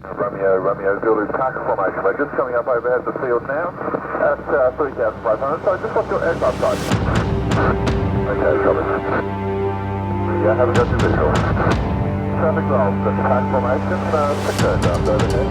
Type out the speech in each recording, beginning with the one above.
Romeo, Zulu, target formation. We're just coming up overhead the field now at 3,500. So just what's your aircraft type? Okay, copy. Yeah, haven't got your visual. Traffic rolls, the target formation, 6 aircraft overhead.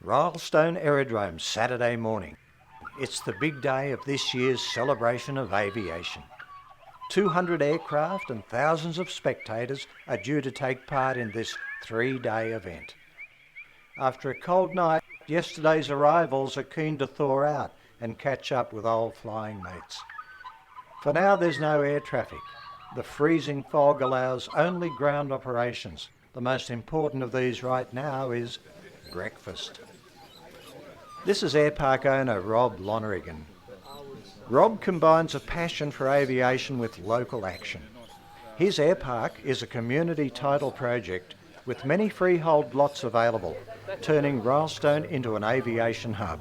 Rylstone Aerodrome, Saturday morning. It's the big day of this year's Celebration of Aviation. 200 aircraft and thousands of spectators are due to take part in this 3-day event. After a cold night, yesterday's arrivals are keen to thaw out and catch up with old flying mates. For now, there's no air traffic. The freezing fog allows only ground operations. The most important of these right now is breakfast. This is Airpark owner Rob Loneragan. Rob combines a passion for aviation with local action. His Airpark is a community title project with many freehold lots available, turning Rylstone into an aviation hub.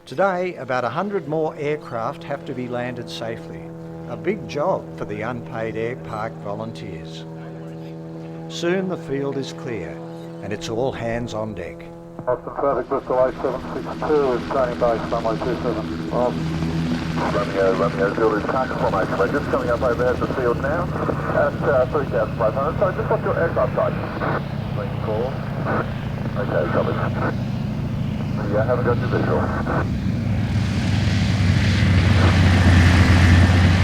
Today, about 100 more aircraft have to be landed safely, a big job for the unpaid Airpark volunteers. Soon the field is clear and it's all hands on deck. Austin traffic, Bristol 8762 is standing by runway 27. Romeo, Zulu, target formation. We're just coming up overhead the field now at 3,500. So just what's your aircraft type? Wing 4. Okay, copy. Yeah, haven't got your visual.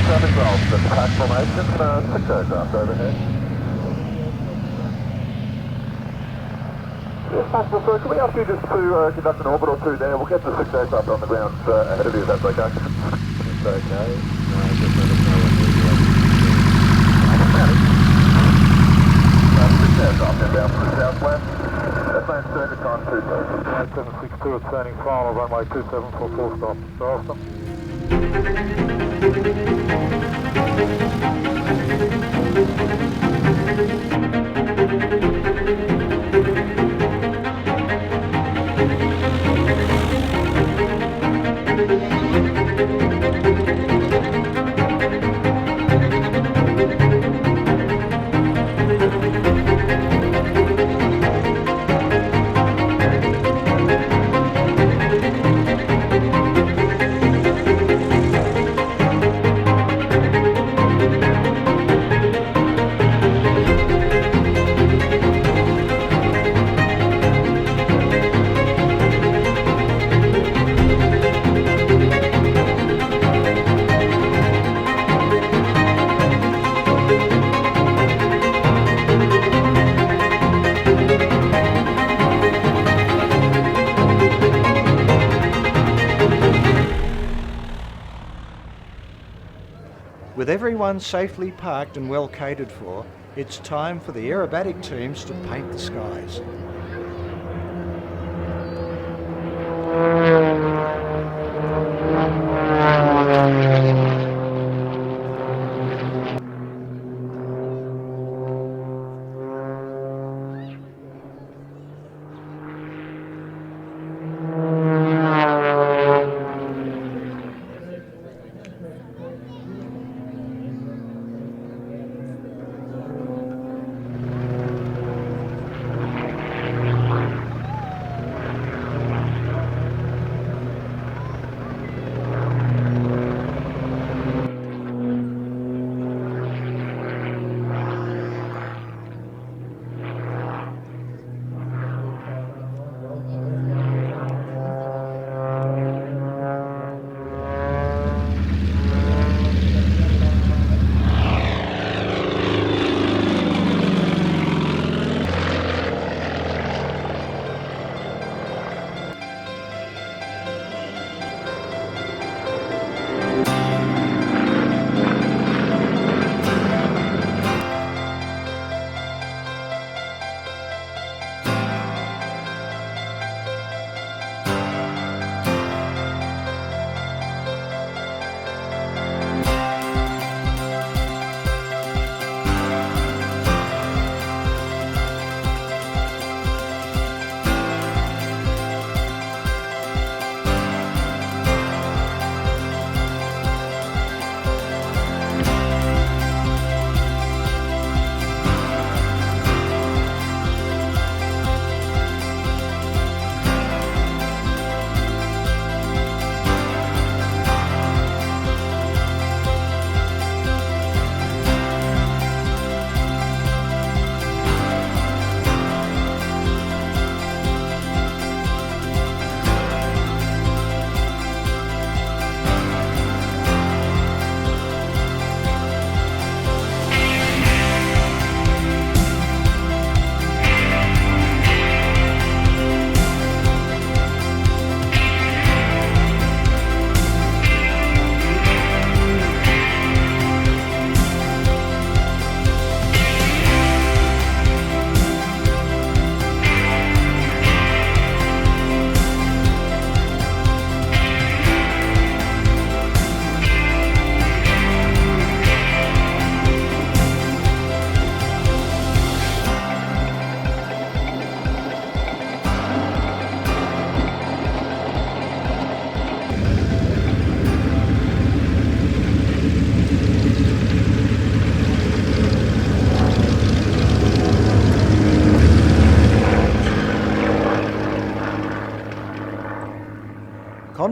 Traffic rolls, the target formation, 6 aircraft overhead. Yes, Possible, sir. Can we ask you just to conduct an orbit or two there? We'll get the 6 aircraft on the ground ahead of you, if that's okay. It's okay. Just let us know when we're 6 aircraft inbound from the southwest. Advanced circuit time 2762 at turning final, runway 27 for full stop. Awesome. With everyone safely parked and well catered for, it's time for the aerobatic teams to paint the skies.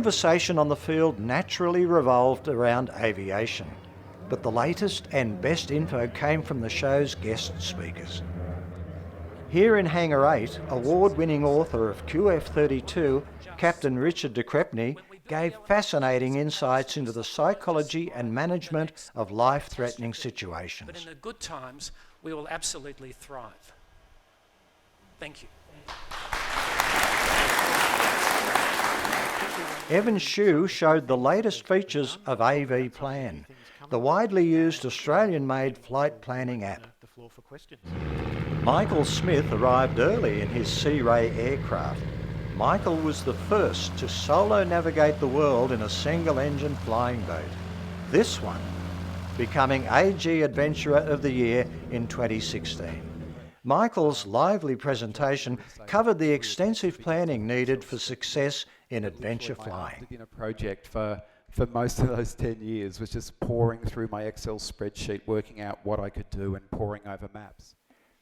conversation on the field naturally revolved around aviation, but the latest and best info came from the show's guest speakers. Here in Hangar 8, award-winning author of QF32, Captain Richard de Crespigny, gave fascinating insights into the psychology and management of life-threatening situations. But in the good times, we will absolutely thrive. Thank you. Evan Schoo showed the latest features of AvPlan, the widely used Australian-made flight planning app. Michael Smith arrived early in his Sea Ray aircraft. Michael was the first to solo navigate the world in a single-engine flying boat. This one becoming AG Adventurer of the Year in 2016. Michael's lively presentation covered the extensive planning needed for success in adventure flying. In a project for most of those 10 years was just pouring through my Excel spreadsheet, working out what I could do and poring over maps.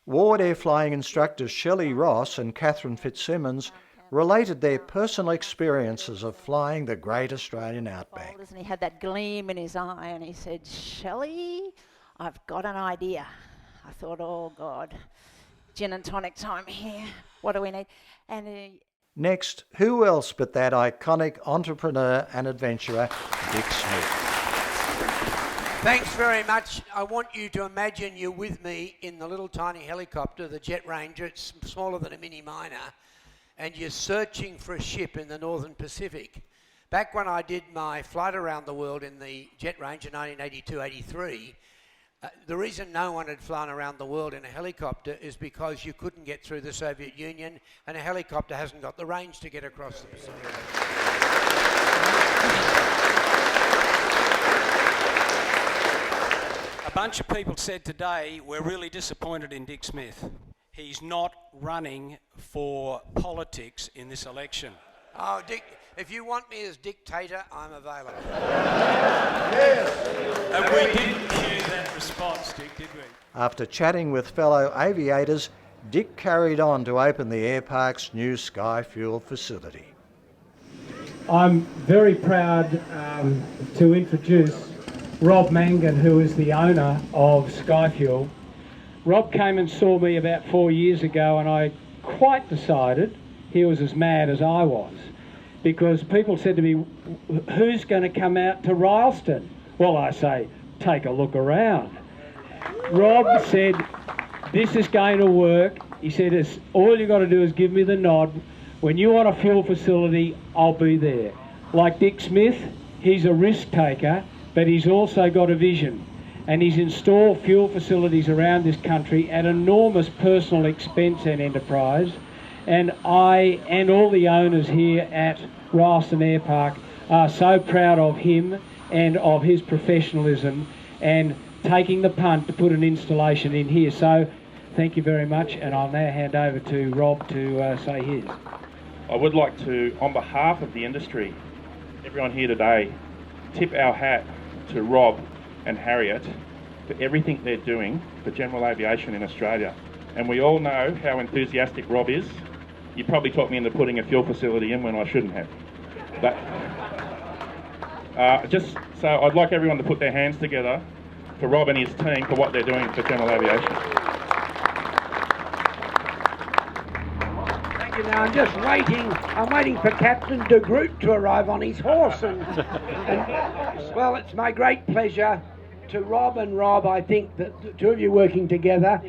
Ward Air Flying instructors Shelley Ross and Catherine Fitzsimons related their personal experiences of flying the Great Australian Outback. And he had that gleam in his eye and he said, "Shelley, I've got an idea." I thought, oh God, gin and tonic time here. What do we need? And next, who else but that iconic entrepreneur and adventurer, Dick Smith. Thanks very much. I want you to imagine you're with me in the little tiny helicopter, the Jet Ranger. It's smaller than a mini miner, and you're searching for a ship in the Northern Pacific. Back when I did my flight around the world in the Jet Ranger 1982-83, the reason no one had flown around the world in a helicopter is because you couldn't get through the Soviet Union, and a helicopter hasn't got the range to get across the Pacific. A bunch of people said today, we're really disappointed in Dick Smith. He's not running for politics in this election. Oh, Dick, if you want me as dictator, I'm available. And we didn't hear that response, Dick, did we? After chatting with fellow aviators, Dick carried on to open the airpark's new Skyfuel facility. I'm very proud to introduce Rob Loneragan, who is the owner of Skyfuel. Rob came and saw me about 4 years ago, and I quite decided he was as mad as I was, because people said to me, "Who's going to come out to Rylstone?" Well, I say, take a look around. Rob said, "This is going to work." He said, "All you got to do is give me the nod. When you want a fuel facility, I'll be there." Like Dick Smith, he's a risk taker, but he's also got a vision. And he's installed fuel facilities around this country at enormous personal expense and enterprise. And I and all the owners here at Rylstone Airpark are so proud of him and of his professionalism and taking the punt to put an installation in here. So thank you very much, and I'll now hand over to Rob to say his. I would like to, on behalf of the industry, everyone here today, tip our hat to Rob and Harriet for everything they're doing for general aviation in Australia. And we all know how enthusiastic Rob is. You probably talked me into putting a fuel facility in when I shouldn't have. But just so I'd like everyone to put their hands together for Rob and his team for what they're doing for general aviation. Thank you. Now I'm just waiting. I'm waiting for Captain de Groot to arrive on his horse, and well, it's my great pleasure to Rob and Rob. I think that the two of you working together,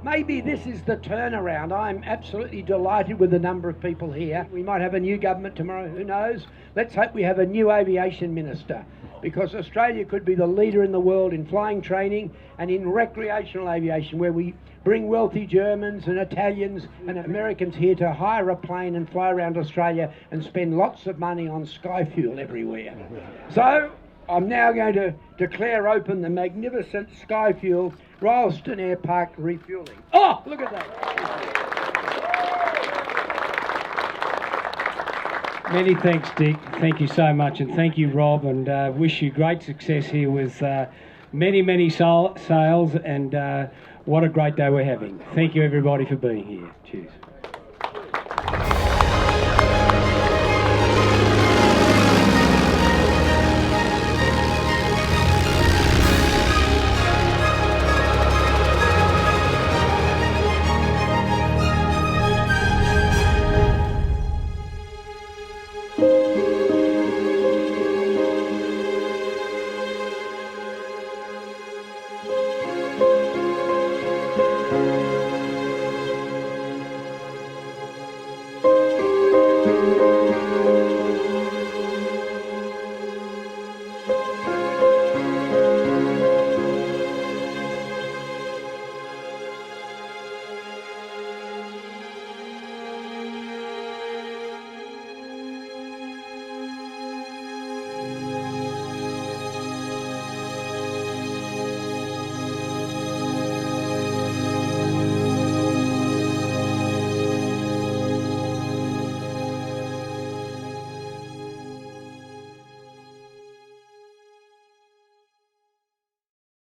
maybe this is the turnaround. I'm absolutely delighted with the number of people here. We might have a new government tomorrow, who knows? Let's hope we have a new aviation minister, because Australia could be the leader in the world in flying training and in recreational aviation, where we bring wealthy Germans and Italians and Americans here to hire a plane and fly around Australia and spend lots of money on Skyfuel everywhere. So I'm now going to declare open the magnificent Skyfuel Rylstone Airpark refuelling. Oh, look at that. Many thanks, Dick. Thank you so much, and thank you, Rob, and wish you great success here with many sales, and what a great day we're having. Thank you, everybody, for being here. Cheers.